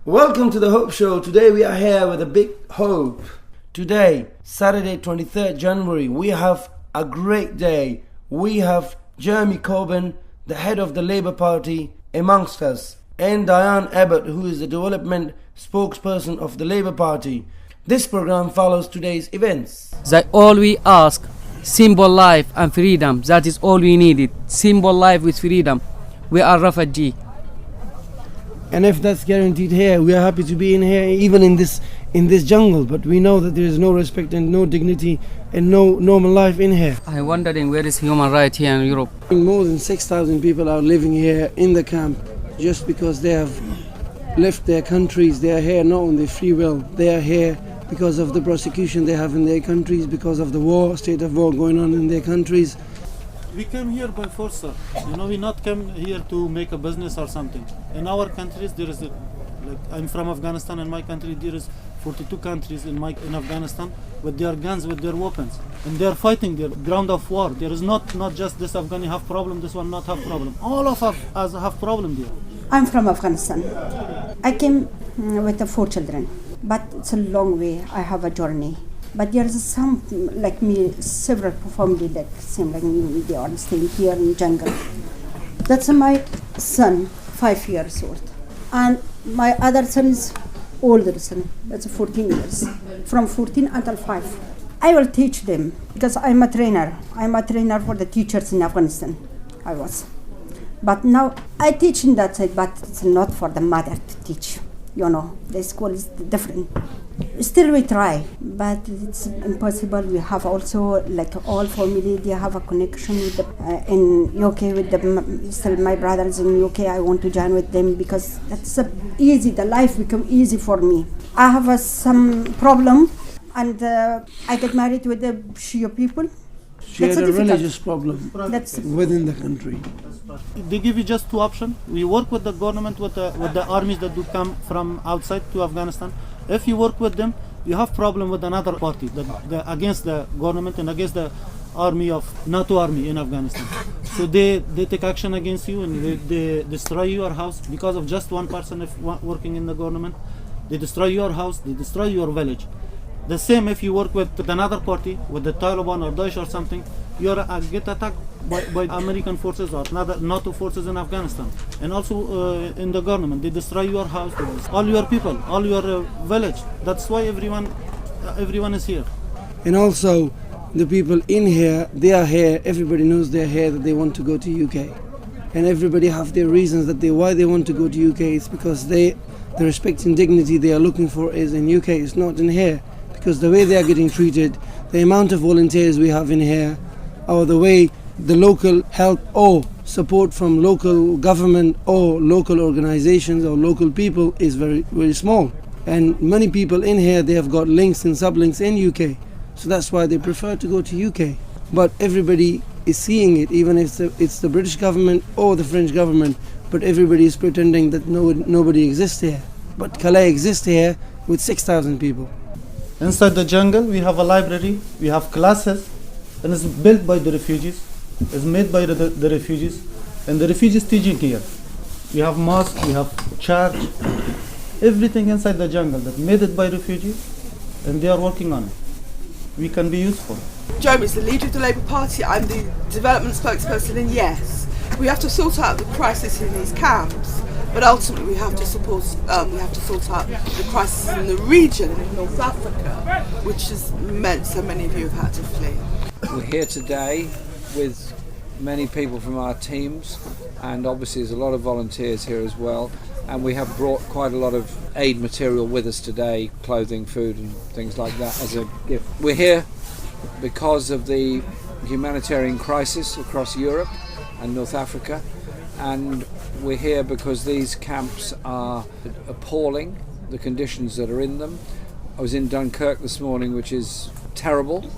Welcome to the Hope Show. Today we are here with a big hope. Today, Saturday 23rd January, we have a great day. We have Jeremy Corbyn, the head of the Labour Party, amongst us, and Diane Abbott, who is the development spokesperson of the Labour Party. This program follows today's events. That all we ask, simple life and freedom. That is all we needed. Simple life with freedom. We are refugee. And if that's guaranteed here, we are happy to be in here, even in this jungle. But we know that there is no respect and no dignity and no normal life in here. I'm wondering where is human right here in Europe. More than 6,000 people are living here in the camp just because they have left their countries. They are here not on their free will. They are here because of the persecution they have in their countries, because of the war, state of war going on in their countries. We came here by force, sir. We not come here to make a business or something. In our countries, there is, I'm from Afghanistan. In my country, there is 42 countries in Afghanistan with their guns, with their weapons, and they are fighting their ground of war. There is not just this Afghani have problem, this one not have problem. All of us have problem there. I'm from Afghanistan. I came with the 4 children, but it's a long way. I have a journey. But there is some, like me, several family that same like me, they are staying here in jungle. That's my son, 5 years old. And my other son is older son, that's 14 years, from 14 until 5. I will teach them, because I'm a trainer. I'm a trainer for the teachers in Afghanistan, I was. But now I teach in that side, but it's not for the mother to teach. The school is different. Still we try, but it's impossible. We have also, like all family, they have a connection with in UK with them. Still my brothers in UK, I want to join with them because that's easy. The life become easy for me. I have some problem, and I get married with the Shia people. She had a religious problem within the country. They give you just 2 options. We work with the government, with the armies that do come from outside to Afghanistan. If you work with them, you have problem with another party against the government and against the army of NATO army in Afghanistan. So they take action against you and they destroy your house because of just one person working in the government. They destroy your house, they destroy your village. The same if you work with another party, with the Taliban or Daesh or something, you get attacked by American forces or NATO forces in Afghanistan. And also in the government, they destroy your house, all your people, all your village. That's why everyone is here. And also the people in here, they are here, everybody knows they're here, that they want to go to UK. And everybody have their reasons why they want to go to UK. It's because the respect and dignity they are looking for is in UK, it's not in here. Because the way they are getting treated, the amount of volunteers we have in here, or the way the local help or support from local government or local organizations or local people is very, very small. And many people in here, they have got links and sublinks in UK. So that's why they prefer to go to UK. But everybody is seeing it, even if it's the British government or the French government, but everybody is pretending that nobody exists here. But Calais exists here with 6,000 people. Inside the jungle, we have a library, we have classes, and it's built by the refugees. It's made by the refugees, and the refugees teaching here. We have mosque, we have church, everything inside the jungle that made it by refugees, and they are working on it. We can be useful. Jeremy's the leader of the Labour Party. I'm the development spokesperson, and yes, we have to sort out the crisis in these camps. But ultimately, we have to sort out the crisis in the region in North Africa, which has meant so many of you have had to flee. We're here today with many people from our teams, and obviously there's a lot of volunteers here as well. And we have brought quite a lot of aid material with us today, clothing, food, and things like that as a gift. We're here because of the humanitarian crisis across Europe and North Africa. And we're here because these camps are appalling, the conditions that are in them. I was in Dunkirk this morning, which is terrible,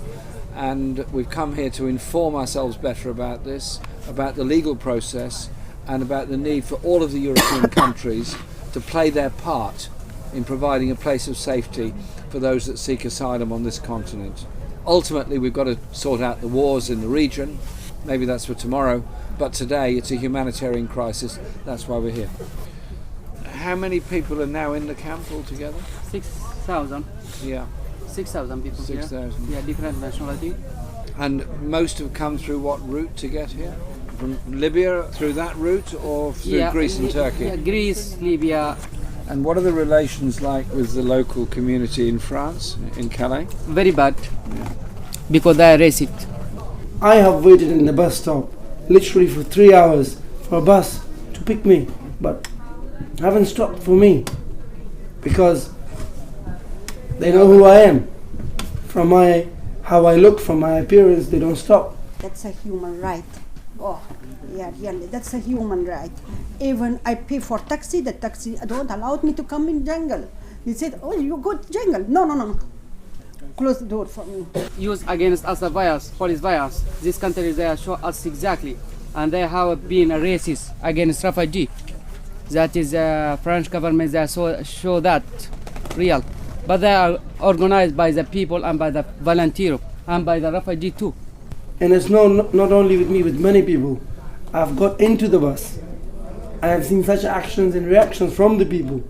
and we've come here to inform ourselves better about this, about the legal process, and about the need for all of the European countries to play their part in providing a place of safety for those that seek asylum on this continent. Ultimately, we've got to sort out the wars in the region. Maybe that's for tomorrow, but today it's a humanitarian crisis. That's why we're here. how many people are now in the camp altogether? 6,000. Yeah, 6,000 people. 6,000. Yeah, different nationality. And most have come through what route to get here? From Libya, through that route, or through Greece and Turkey? Yeah, Greece, Libya. And what are the relations like with the local community in France, in Calais? Very bad. Because they are racist. I have waited in the bus stop literally for 3 hours for a bus to pick me, but haven't stopped for me because they know who I am. From how I look, from my appearance, they don't stop. That's a human right. Oh, yeah, really, that's a human right. Even I pay for taxi, the taxi don't allow me to come in jungle. They said, oh, you go to jungle. No. Close the door for me. Use against us a bias, police bias. This country, they show us exactly. And they have been a racist against refugee. That is French government, they show that real. But they are organized by the people and by the volunteer and by the refugee too. And it's not only with me, with many people. I've got into the bus. I have seen such actions and reactions from the people,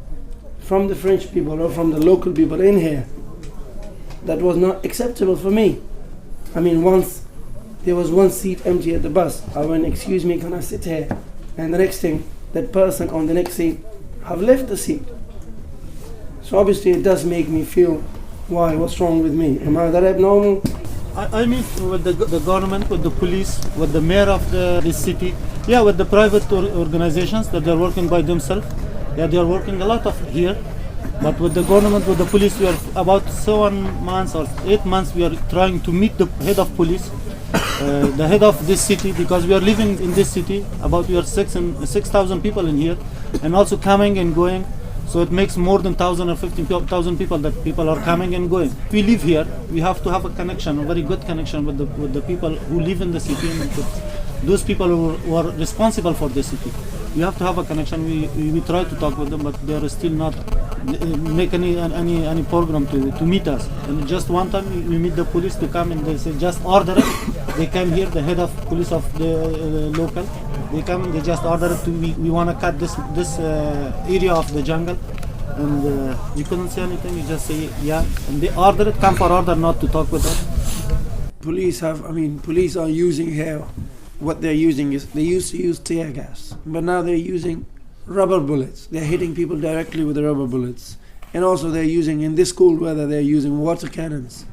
from the French people or from the local people in here. That was not acceptable for me. I mean, once there was one seat empty at the bus. I went, excuse me, can I sit here? And the next thing, that person on the next seat have left the seat. So obviously it does make me feel, why, what's wrong with me? Am I that abnormal? I meet with the government, with the police, with the mayor of this city, with the private organizations that they're working by themselves. Yeah, they are working a lot of here, but with the government, with the police, we are about 7 months or 8 months, we are trying to meet the head of police, the head of this city, because we are living in this city, we are 6,000 people in here, and also coming and going. So it makes more than 1,000 or 15,000 people that people are coming and going. If we live here, we have to have a connection, a very good connection with the people who live in the city and those people who are responsible for the city. We have to have a connection. We try to talk with them, but they are still not make any program to meet us. And just one time we meet the police to come and they say just order it. They came here, the head of police of the local. They come and they just order it. We want to cut this area of the jungle, and you couldn't say anything. You just say yeah, and they order it. Come for order, not to talk with us. Police are using here. What they're using is, they used to use tear gas, but now they're using rubber bullets. They're hitting people directly with the rubber bullets. And also they're using, in this cold weather, they're using water cannons.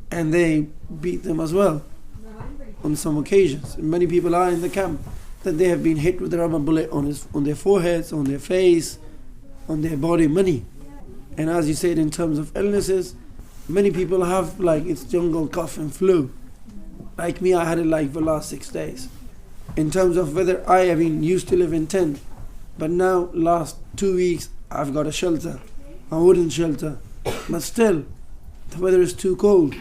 And they beat them as well on some occasions. And many people are in the camp that they have been hit with a rubber bullet on their foreheads, on their face, on their body, many. And as you said, in terms of illnesses, many people have, like, it's jungle cough and flu. Like me, I had it like for the last 6 days. In terms of weather, I used to live in tent, but now last 2 weeks I've got a shelter, a wooden shelter. But still, the weather is too cold.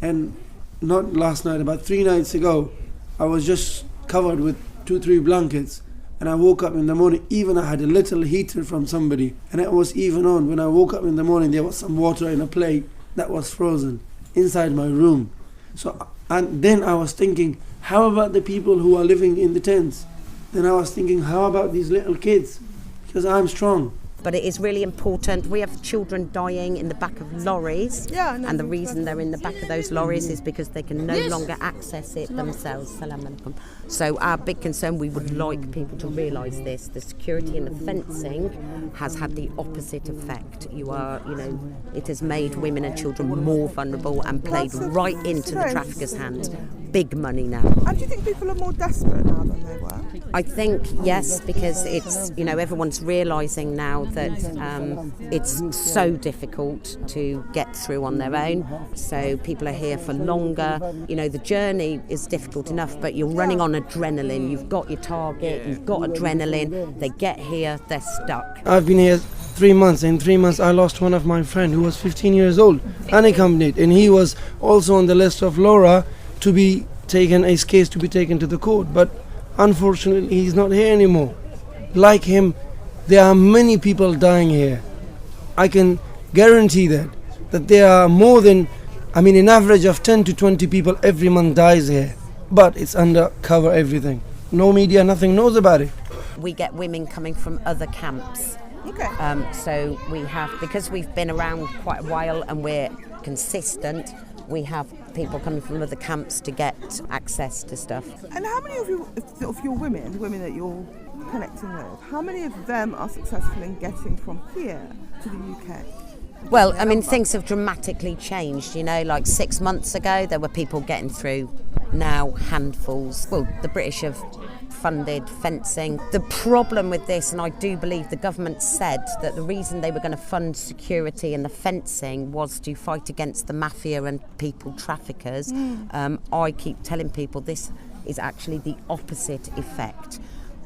And not last night, about 3 nights ago, I was just covered with 2-3 blankets. And I woke up in the morning, even I had a little heater from somebody, and it was even on. When I woke up in the morning, there was some water in a plate that was frozen inside my room. And then I was thinking, how about the people who are living in the tents? Then I was thinking, how about these little kids? Because I'm strong. But it is really important. We have children dying in the back of lorries, and the reason they're in the back of those lorries is because they can no longer access it themselves. Salam alaikum. So our big concern, we would like people to realise this, the security and the fencing has had the opposite effect. It has made women and children more vulnerable and played right into the traffickers' hands. Big money now. And do you think people are more desperate now than they were? I think yes, because it's everyone's realising now that it's so difficult to get through on their own. So people are here for longer. The journey is difficult enough, but you're running on adrenaline. You've got your target, you've got adrenaline. They get here, they're stuck. I've been here 3 months. In 3 months, I lost one of my friends who was 15 years old, unaccompanied, and he was also on the list of Laura to be taken, his case to be taken to the court. But unfortunately, he's not here anymore. Like him, there are many people dying here. I can guarantee that there are more than, an average of 10 to 20 people every month dies here. But it's undercover everything. No media, nothing knows about it. We get women coming from other camps Okay. So we have, because we've been around quite a while and we're consistent, we have people coming from other camps to get access to stuff. And how many of your women, the women that you're connecting with, how many of them are successful in getting from here to the UK? Well, I mean, things have dramatically changed, you know, like 6 months ago there were people getting through, now handfuls. Well, the British have funded fencing. The problem with this, and I do believe the government said that the reason they were going to fund security and the fencing was to fight against the mafia and people traffickers. I keep telling people this is actually the opposite effect.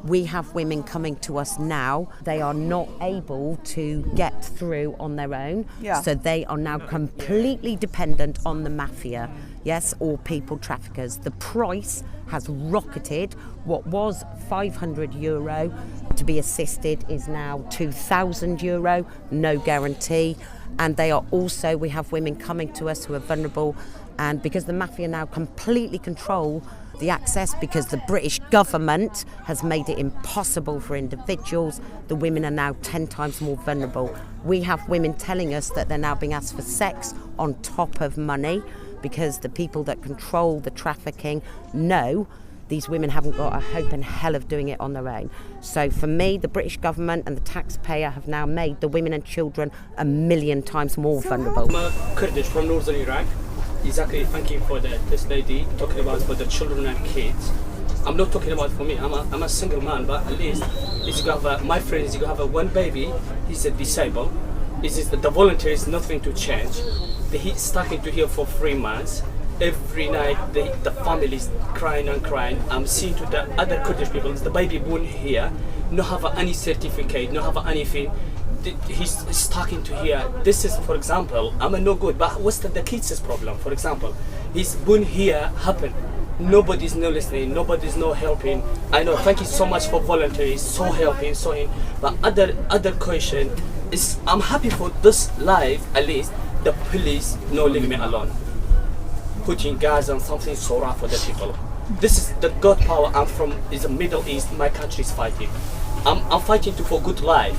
We have women coming to us now. They are not able to get through on their own. Yeah. So they are now completely dependent on the mafia, yes, or people traffickers. The price has rocketed. What was €500 to be assisted is now €2,000, no guarantee. And they are also, we have women coming to us who are vulnerable, and because the mafia now completely control the access, because the British government has made it impossible for individuals, the women are now 10 times more vulnerable. We have women telling us that they're now being asked for sex on top of money, because the people that control the trafficking know these women haven't got a hope in hell of doing it on their own. So for me, the British government and the taxpayer have now made the women and children 1,000,000 times more vulnerable. I'm a Kurdish from northern Iraq. Exactly, thank you for this lady talking about for the children and kids. I'm not talking about for me, I'm a single man, but at least if you have my friends, you have one baby, he's disabled. The volunteer is nothing to change. He's starting to here for 3 months. Every night the family is crying and crying. I'm seeing to the other Kurdish people, the baby born here, no have any certificate, no have anything. He's talking to here. This is, for example, I'm no good, but what's the kids' problem? For example, he's born here, happen. Nobody's no listening, nobody's no helping. I know, thank you so much for volunteers, so helping, so in. But other question is, I'm happy for this life, at least the police no leave me alone. Putting gas on something so rough for the people. This is the God power. I'm from is the Middle East. My country is fighting. I'm fighting for good life.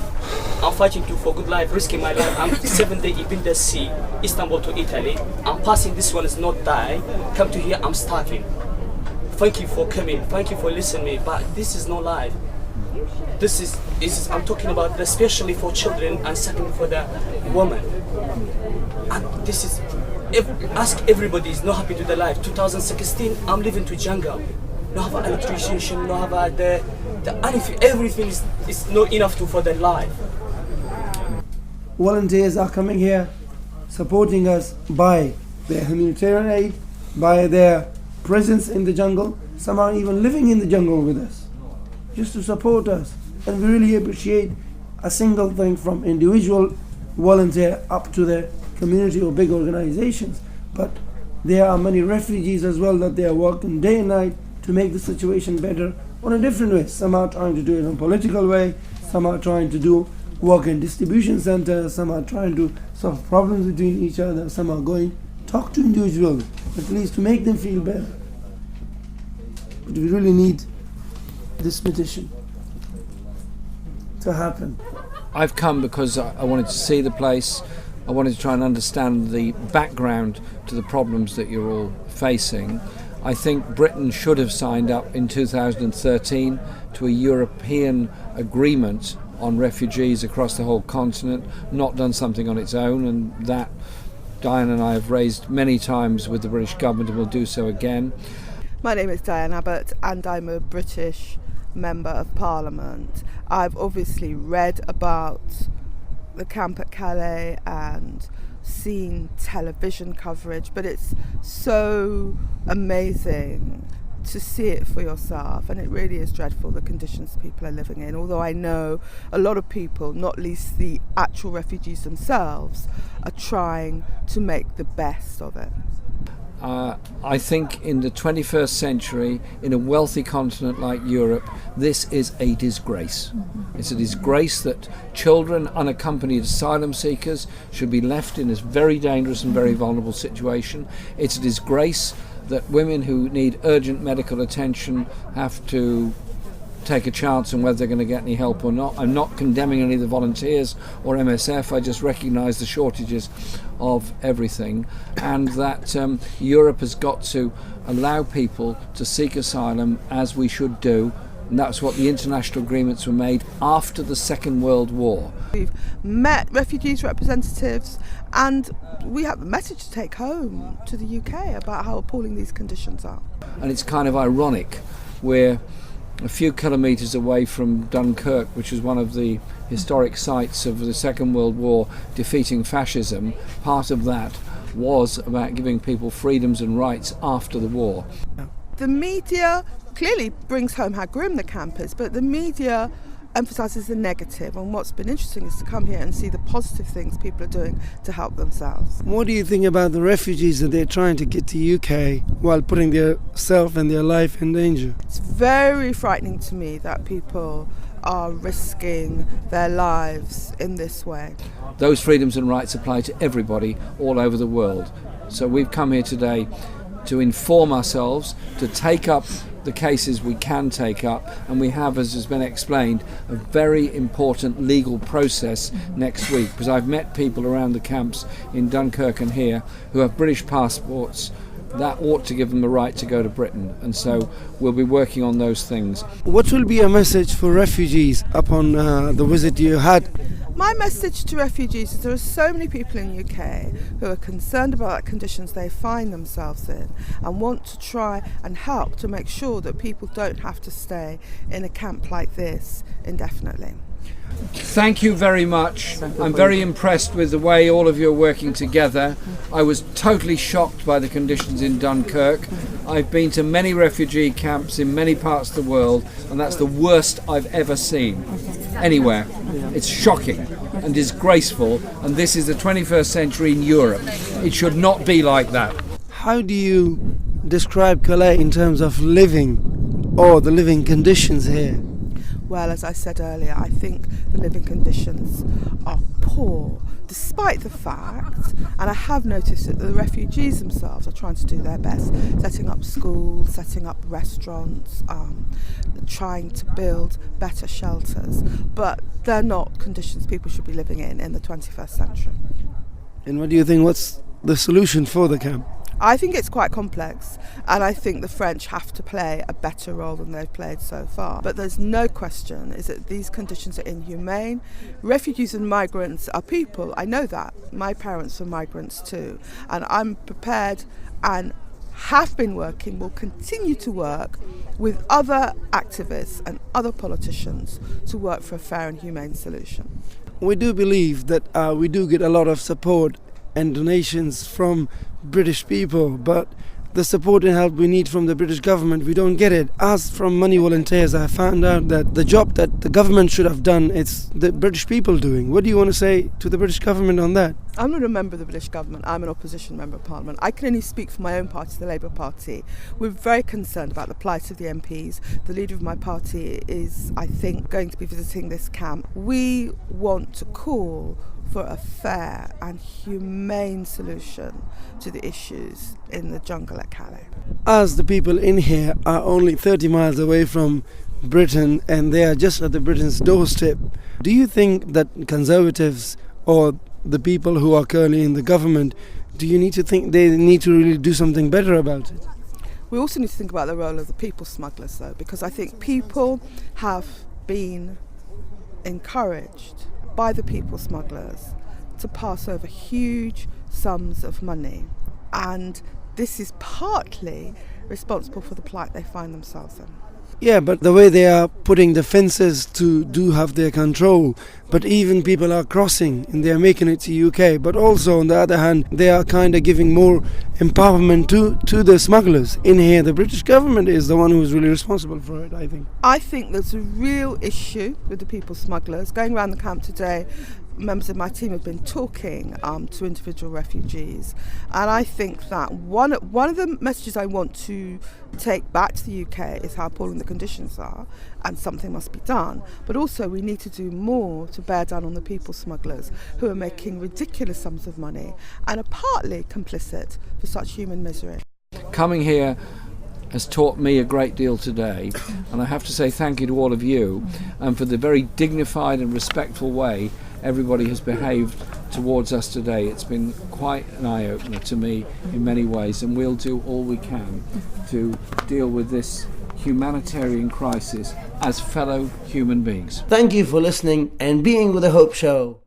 I'm fighting for good life, risking my life. I'm 7 days in the sea, Istanbul to Italy. I'm passing. This one is not die. Come to here. I'm starting. Thank you for coming. Thank you for listening. But this is no life. This is I'm talking about especially for children and second for the woman. And this is. Ask everybody is not happy to the life. 2016, I'm living to Jungala. No have an electrician, no have the anything. Everything is not enough for their life. Volunteers are coming here, supporting us by their humanitarian aid, by their presence in the jungle. Some are even living in the jungle with us, just to support us. And we really appreciate a single thing from individual volunteer up to the community or big organizations. But there are many refugees as well that they are working day and night to make the situation better on a different way. Some are trying to do it in a political way, some are trying to do work in distribution centers, some are trying to solve problems between each other, some are going talk to individuals, at least to make them feel better. But we really need this petition to happen. I've come because I wanted to see the place. I wanted to try and understand the background to the problems that you're all facing. I think Britain should have signed up in 2013 to a European agreement on refugees across the whole continent, not done something on its own, and that Diane and I have raised many times with the British government and will do so again. My name is Diane Abbott and I'm a British Member of Parliament. I've obviously read about the camp at Calais and seen television coverage, but it's so amazing to see it for yourself, and it really is dreadful the conditions people are living in, although I know a lot of people, not least the actual refugees themselves, are trying to make the best of it. I think in the 21st century, in a wealthy continent like Europe, this is a disgrace. It's a disgrace that children, unaccompanied asylum seekers, should be left in this very dangerous and very vulnerable situation. It's a disgrace that women who need urgent medical attention have to take a chance on whether they're going to get any help or not. I'm not condemning any of the volunteers or MSF. I just recognise the shortages of everything, and that Europe has got to allow people to seek asylum, as we should do. And that's what the international agreements were made after the Second World War. We've met refugees representatives, and we have a message to take home to the UK about how appalling these conditions are. And it's kind of ironic, we're a few kilometres away from Dunkirk, which was one of the historic sites of the Second World War, defeating fascism. Part of that was about giving people freedoms and rights after the war. The media clearly brings home how grim the camp is, but the media emphasises the negative, and what's been interesting is to come here and see the positive things people are doing to help themselves. What do you think about the refugees that they're trying to get to UK while putting their self and their life in danger? It's very frightening to me that people are risking their lives in this way. Those freedoms and rights apply to everybody all over the world. So we've come here today to inform ourselves, to take up the cases we can take up, and we have, as has been explained, a very important legal process next week, because I've met people around the camps in Dunkirk and here who have British passports. That ought to give them the right to go to Britain, and so we'll be working on those things. What will be a message for refugees upon the visit you had? My message to refugees is there are so many people in the UK who are concerned about the conditions they find themselves in and want to try and help to make sure that people don't have to stay in a camp like this indefinitely. Thank you very much. I'm very impressed with the way all of you are working together. I was totally shocked by the conditions in Dunkirk. I've been to many refugee camps in many parts of the world, and that's the worst I've ever seen anywhere. It's shocking and disgraceful, and this is the 21st century in Europe. It should not be like that. How do you describe Calais in terms of living, or the living conditions here? Well, as I said earlier, I think the living conditions are poor, despite the fact, and I have noticed that the refugees themselves are trying to do their best, setting up schools, setting up restaurants, trying to build better shelters, but they're not conditions people should be living in the 21st century. And what do you think, what's the solution for the camp? I think it's quite complex, and I think the French have to play a better role than they've played so far. But there's no question is that these conditions are inhumane. Refugees and migrants are people, I know that. My parents were migrants too, and I'm prepared and have been working, will continue to work with other activists and other politicians to work for a fair and humane solution. We do believe that we do get a lot of support and donations from British people, but the support and help we need from the British government, we don't get it. As from Money Volunteers, I found out that the job that the government should have done, it's the British people doing. What do you want to say to the British government on that? I'm not a member of the British government. I'm an opposition member of Parliament. I can only speak for my own party, the Labour Party. We're very concerned about the plight of the MPs. The leader of my party is, I think, going to be visiting this camp. We want to call for a fair and humane solution to the issues in the jungle at Calais. As the people in here are only 30 miles away from Britain and they are just at the Britain's doorstep, do you think that Conservatives or the people who are currently in the government, do you need to think they need to really do something better about it? We also need to think about the role of the people smugglers, though, because I think people have been encouraged by the people smugglers to pass over huge sums of money, and this is partly responsible for the plight they find themselves in. Yeah, but the way they are putting the fences to do have their control, but even people are crossing and they are making it to UK, but also on the other hand they are kind of giving more empowerment to the smugglers in here. The British government is the one who is really responsible for it, I think. I think there's a real issue with the people smugglers. Going around the camp today, members of my team have been talking to individual refugees, and I think that one of the messages I want to take back to the UK is how appalling the conditions are, and something must be done. But also we need to do more to bear down on the people smugglers who are making ridiculous sums of money and are partly complicit for such human misery. Coming here has taught me a great deal today, and I have to say thank you to all of you, and for the very dignified and respectful way everybody has behaved towards us today. It's been quite an eye-opener to me in many ways, and we'll do all we can to deal with this humanitarian crisis as fellow human beings. Thank you for listening and being with the Hope Show.